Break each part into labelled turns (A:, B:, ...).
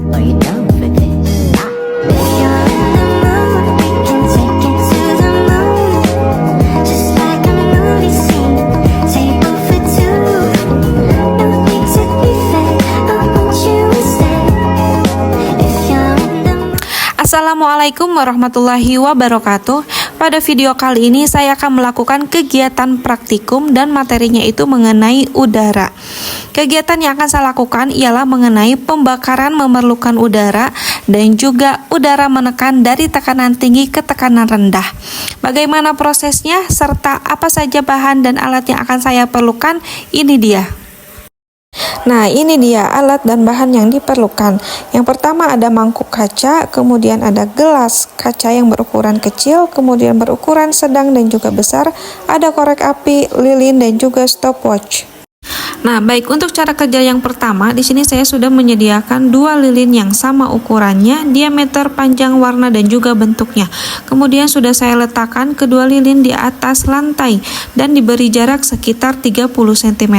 A: Are you down for this? If you're in the mood, we can take it to the moon. Just like a movie scene, table for two. No need to be fake, I want you to stay. If you're in the mood.
B: Assalamualaikum warahmatullahi wabarakatuh. Pada video kali ini saya akan melakukan kegiatan praktikum dan materinya itu mengenai udara. Kegiatan yang akan saya lakukan ialah mengenai pembakaran memerlukan udara dan juga udara menekan dari tekanan tinggi ke tekanan rendah. Bagaimana prosesnya serta apa saja bahan dan alat yang akan saya perlukan, ini dia. Nah, ini dia alat dan bahan yang diperlukan. Yang pertama ada mangkuk kaca, kemudian ada gelas kaca yang berukuran kecil, kemudian berukuran sedang dan juga besar, ada korek api, lilin dan juga stopwatch. Nah, baik, untuk cara kerja yang pertama, di sini saya sudah menyediakan dua lilin yang sama ukurannya, diameter, panjang, warna dan juga bentuknya. Kemudian sudah saya letakkan kedua lilin di atas lantai dan diberi jarak sekitar 30 cm.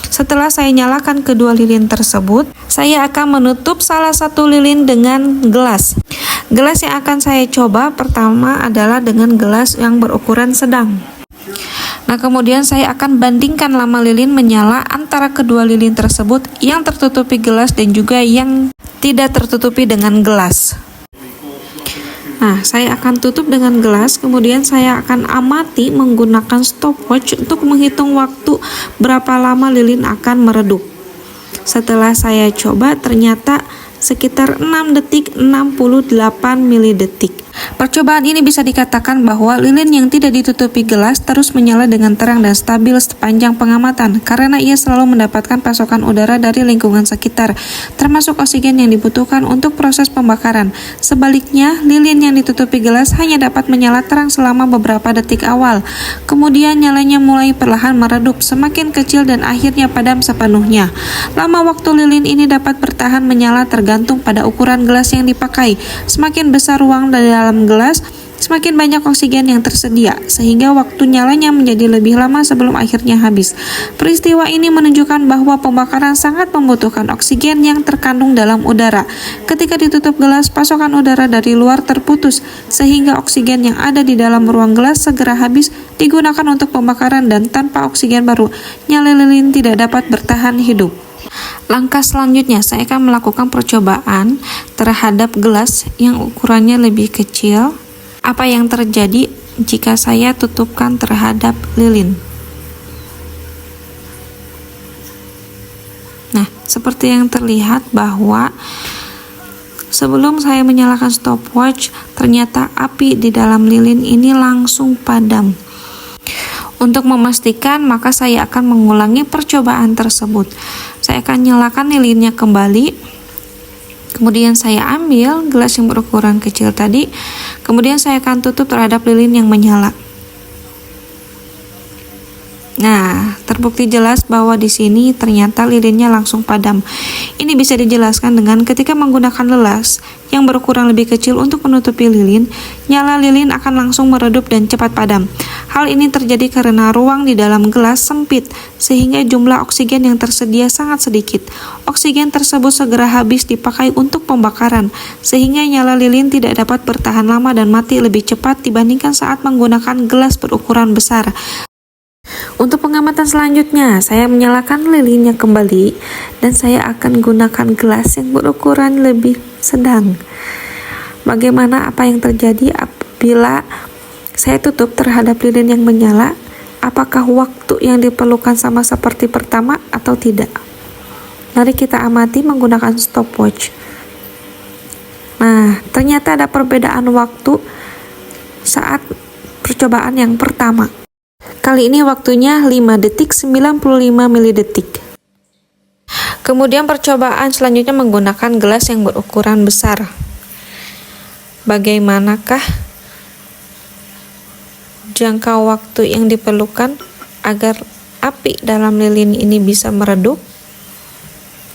B: Setelah saya nyalakan kedua lilin tersebut, saya akan menutup salah satu lilin dengan gelas. Gelas yang akan saya coba pertama adalah dengan gelas yang berukuran sedang. Nah, kemudian saya akan bandingkan lama lilin menyala antara kedua lilin tersebut yang tertutupi gelas dan juga yang tidak tertutupi dengan gelas. Nah, saya akan tutup dengan gelas, kemudian saya akan amati menggunakan stopwatch untuk menghitung waktu berapa lama lilin akan meredup. Setelah saya coba, ternyata sekitar 6 detik 68 milidetik. Percobaan ini bisa dikatakan bahwa lilin yang tidak ditutupi gelas terus menyala dengan terang dan stabil sepanjang pengamatan karena ia selalu mendapatkan pasokan udara dari lingkungan sekitar, termasuk oksigen yang dibutuhkan untuk proses pembakaran. Sebaliknya, lilin yang ditutupi gelas hanya dapat menyala terang selama beberapa detik awal. Kemudian nyalanya mulai perlahan meredup, semakin kecil dan akhirnya padam sepenuhnya. Lama waktu lilin ini dapat bertahan menyala tergantung pada ukuran gelas yang dipakai. Semakin besar ruang dari dalam gelas, semakin banyak oksigen yang tersedia, sehingga waktu nyalanya menjadi lebih lama sebelum akhirnya habis. Peristiwa ini menunjukkan bahwa pembakaran sangat membutuhkan oksigen yang terkandung dalam udara. Ketika ditutup gelas, pasokan udara dari luar terputus, sehingga oksigen yang ada di dalam ruang gelas segera habis digunakan untuk pembakaran dan tanpa oksigen baru, nyala lilin tidak dapat bertahan hidup. Langkah selanjutnya, saya akan melakukan percobaan terhadap gelas yang ukurannya lebih kecil. Apa yang terjadi jika saya tutupkan terhadap lilin? Nah, seperti yang terlihat bahwa sebelum saya menyalakan stopwatch, ternyata api di dalam lilin ini langsung padam. Untuk memastikan, maka saya akan mengulangi percobaan tersebut. Saya akan nyalakan lilinnya kembali. Kemudian saya ambil gelas yang berukuran kecil tadi. Kemudian saya akan tutup terhadap lilin yang menyala. Nah, terbukti jelas bahwa di sini ternyata lilinnya langsung padam. Ini bisa dijelaskan dengan ketika menggunakan gelas yang berukuran lebih kecil untuk menutupi lilin, nyala lilin akan langsung meredup dan cepat padam. Hal ini terjadi karena ruang di dalam gelas sempit, sehingga jumlah oksigen yang tersedia sangat sedikit. Oksigen tersebut segera habis dipakai untuk pembakaran, sehingga nyala lilin tidak dapat bertahan lama dan mati lebih cepat dibandingkan saat menggunakan gelas berukuran besar. Untuk pengamatan selanjutnya, saya menyalakan lilinnya kembali dan saya akan gunakan gelas yang berukuran lebih sedang. Bagaimana apa yang terjadi apabila saya tutup terhadap lilin yang menyala? Apakah waktu yang diperlukan sama seperti pertama atau tidak? Mari kita amati menggunakan stopwatch. Nah, ternyata ada perbedaan waktu saat percobaan yang pertama. Kali ini waktunya 5 detik 95 milidetik. Kemudian percobaan selanjutnya menggunakan gelas yang berukuran besar. Bagaimanakah jangka waktu yang diperlukan agar api dalam lilin ini bisa meredup?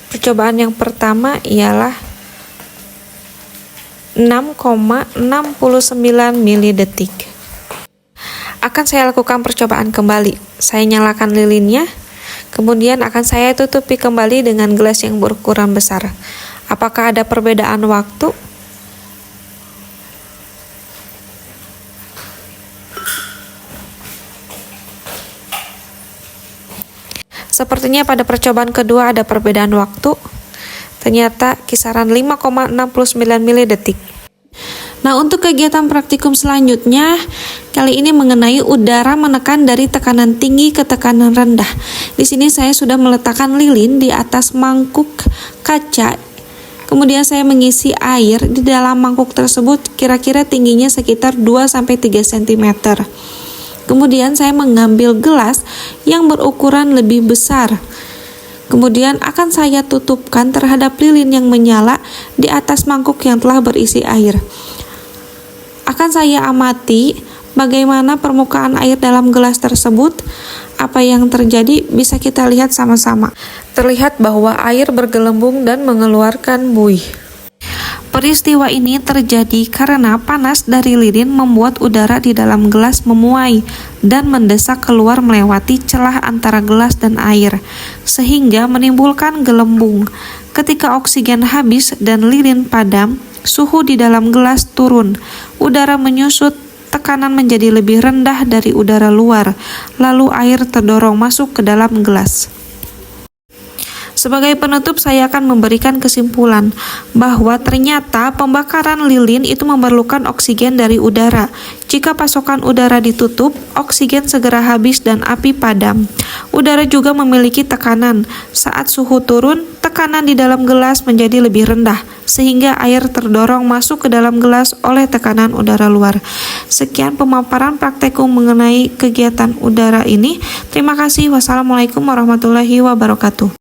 B: Percobaan yang pertama ialah 6,69 milidetik. Akan saya lakukan percobaan kembali. Saya nyalakan lilinnya, kemudian akan saya tutupi kembali dengan gelas yang berukuran besar. Apakah ada perbedaan waktu? Sepertinya pada percobaan kedua ada perbedaan waktu. Ternyata kisaran 5,69 milidetik. Nah, untuk kegiatan praktikum selanjutnya, kali ini mengenai udara menekan dari tekanan tinggi ke tekanan rendah. Di sini saya sudah meletakkan lilin di atas mangkuk kaca. Kemudian saya mengisi air di dalam mangkuk tersebut, kira-kira tingginya sekitar 2-3 cm. Kemudian saya mengambil gelas yang berukuran lebih besar. Kemudian akan saya tutupkan terhadap lilin yang menyala di atas mangkuk yang telah berisi air. Akan saya amati bagaimana permukaan air dalam gelas tersebut. Apa yang terjadi bisa kita lihat sama-sama. Terlihat bahwa air bergelembung dan mengeluarkan buih. Peristiwa ini terjadi karena panas dari lilin membuat udara di dalam gelas memuai dan mendesak keluar melewati celah antara gelas dan air, sehingga menimbulkan gelembung. Ketika oksigen habis dan lilin padam, suhu di dalam gelas turun, udara menyusut, tekanan menjadi lebih rendah dari udara luar, lalu air terdorong masuk ke dalam gelas. Sebagai penutup, saya akan memberikan kesimpulan bahwa ternyata pembakaran lilin itu memerlukan oksigen dari udara. Jika pasokan udara ditutup, oksigen segera habis dan api padam. Udara juga memiliki tekanan. Saat suhu turun, tekanan di dalam gelas menjadi lebih rendah, sehingga air terdorong masuk ke dalam gelas oleh tekanan udara luar. Sekian pemaparan praktekum mengenai kegiatan udara ini. Terima kasih. Wassalamualaikum warahmatullahi wabarakatuh.